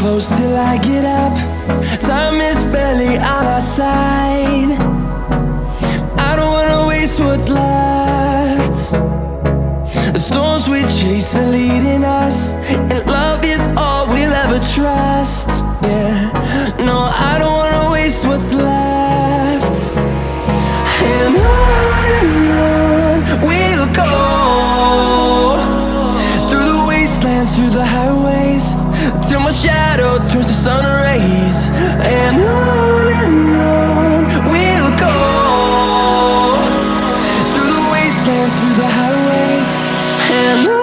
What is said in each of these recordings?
close till I get up. Time is barely on our side. I don't wanna waste what's left. The storms we chase are leading us, and love is all we'll ever trust. Yeah, no, I don't wanna waste what's left. And on we'll go, through the wastelands, through the highways, till my shadow turns to sun rays. And on we'll go, through the wastelands, through the highways, and on.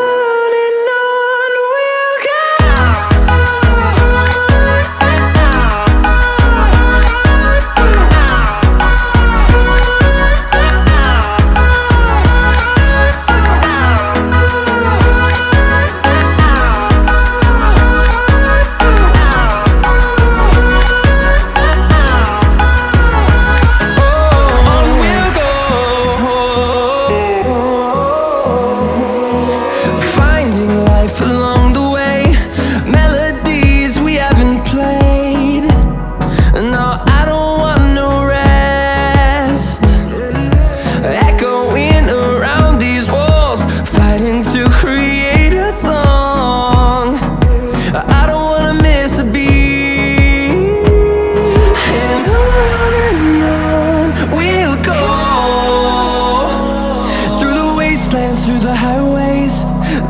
Through the highways,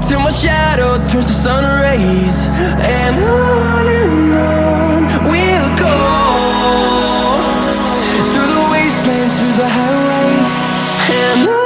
till my shadow turns to sun rays. And on we'll go, through the wastelands, through the highways, and on.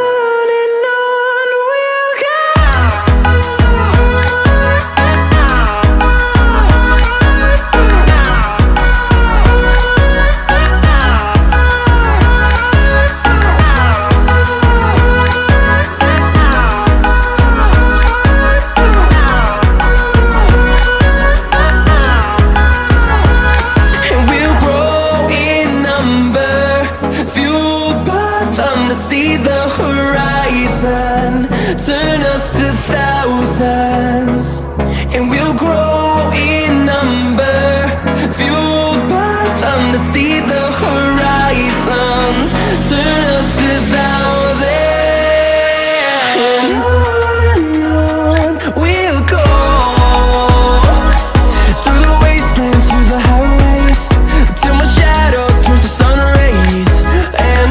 See the horizon turn us to thousands, and we'll grow in number, fueled by them to see the horizon turn us to thousands. And on we'll go, through the wastelands, through the highways, till my shadow turns to sun rays. And